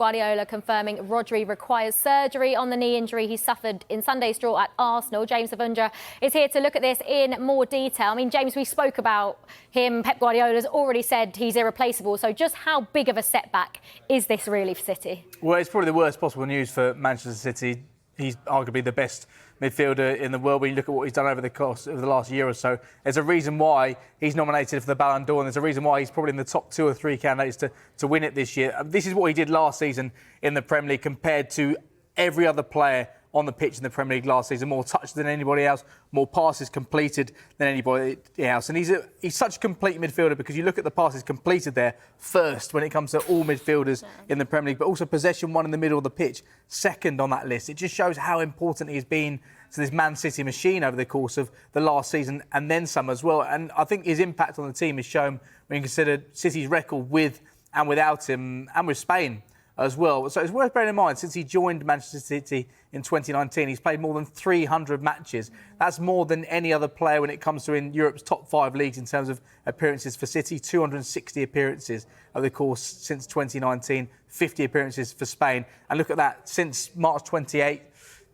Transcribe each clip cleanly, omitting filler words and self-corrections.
Guardiola confirming Rodri requires surgery on the knee injury he suffered in Sunday's draw at Arsenal. James Savundra is here to look at this in more detail. I mean, James, we spoke about him. Pep Guardiola's already said he's irreplaceable. So just how big of a setback is this really for City? Well, it's probably the worst possible news for Manchester City. He's arguably the best midfielder in the world. When you look at what he's done over the course of the last year or so, there's a reason why he's nominated for the Ballon d'Or, and there's a reason why he's probably in the top 2 or 3 candidates to win it this year. This is what he did last season in the Premier League compared to every other player on the pitch in the Premier League last season. More touches than anybody else, more passes completed than anybody else. And he's such a complete midfielder because you look at the passes completed there first when it comes to all midfielders in the Premier League, but also possession one in the middle of the pitch, second on that list. It just shows how important he's been to this Man City machine over the course of the last season and then some as well. And I think his impact on the team is shown when you consider City's record with and without him, and with Spain as well. So it's worth bearing in mind, since he joined Manchester City in 2019, he's played more than 300 matches. That's more than any other player when it comes to in Europe's top 5 leagues in terms of appearances for City. 260 appearances over the course since 2019, 50 appearances for Spain. And look at that, since March 28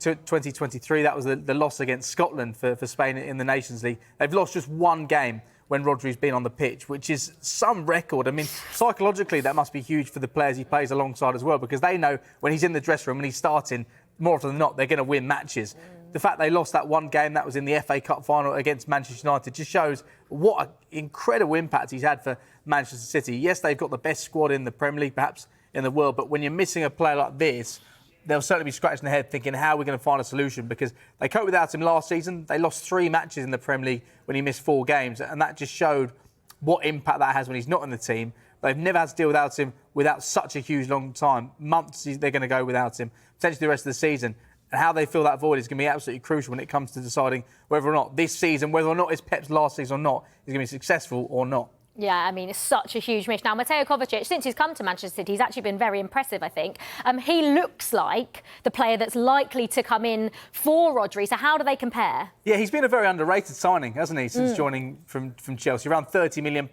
to 2023, that was the loss against Scotland for Spain in the Nations League. They've lost just one game when Rodri's been on the pitch, which is some record. I mean, psychologically, that must be huge for the players he plays alongside as well, because they know when he's in the dressing room and he's starting, more often than not, they're going to win matches. The fact they lost that one game, that was in the FA Cup final against Manchester United, just shows what an incredible impact he's had for Manchester City. Yes, they've got the best squad in the Premier League, perhaps in the world, but when you're missing a player like this, they'll certainly be scratching their head thinking, how are we going to find a solution? Because they coped without him last season. They lost 3 matches in the Premier League when he missed 4 games. And that just showed what impact that has when he's not in the team. They've never had to deal without him without such a huge long time. Months they're going to go without him, potentially the rest of the season. And how they fill that void is going to be absolutely crucial when it comes to deciding whether or not this season, whether or not it's Pep's last season or not, is going to be successful or not. Yeah, I mean, it's such a huge miss. Now, Mateo Kovacic, since he's come to Manchester City, he's actually been very impressive, I think. He looks like the player that's likely to come in for Rodri. So how do they compare? Yeah, he's been a very underrated signing, hasn't he, since joining from Chelsea. Around £30 million.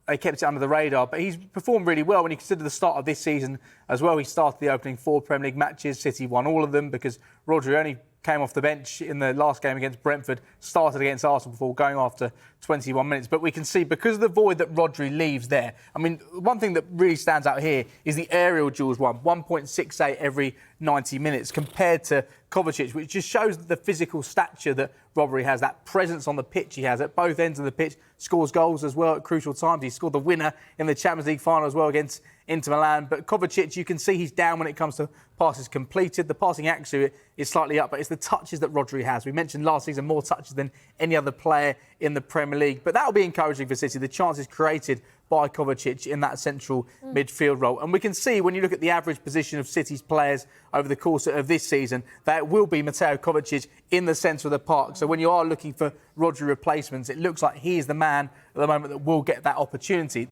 They kept it under the radar, but he's performed really well when you consider the start of this season as well. He started the opening 4 Premier League matches. City won all of them because Rodri only came off the bench in the last game against Brentford, started against Arsenal before going after 21 minutes. But we can see, because of the void that Rodri leaves there, I mean, one thing that really stands out here is the aerial duels one, 1.68 every 90 minutes, compared to Kovacic, which just shows the physical stature that Rodri has, that presence on the pitch he has at both ends of the pitch, scores goals as well at crucial times. He scored the winner in the Champions League final as well against Inter Milan. But Kovacic, you can see he's down when it comes to passes completed. The passing accuracy is slightly up, but it's the touches that Rodri has. We mentioned last season more touches than any other player in the Premier League. But that'll be encouraging for City, the chances created by Kovacic in that central midfield role. And we can see when you look at the average position of City's players over the course of this season, that it will be Mateo Kovacic in the centre of the park. So when you are looking for Rodri replacements, it looks like he is the man at the moment that will get that opportunity.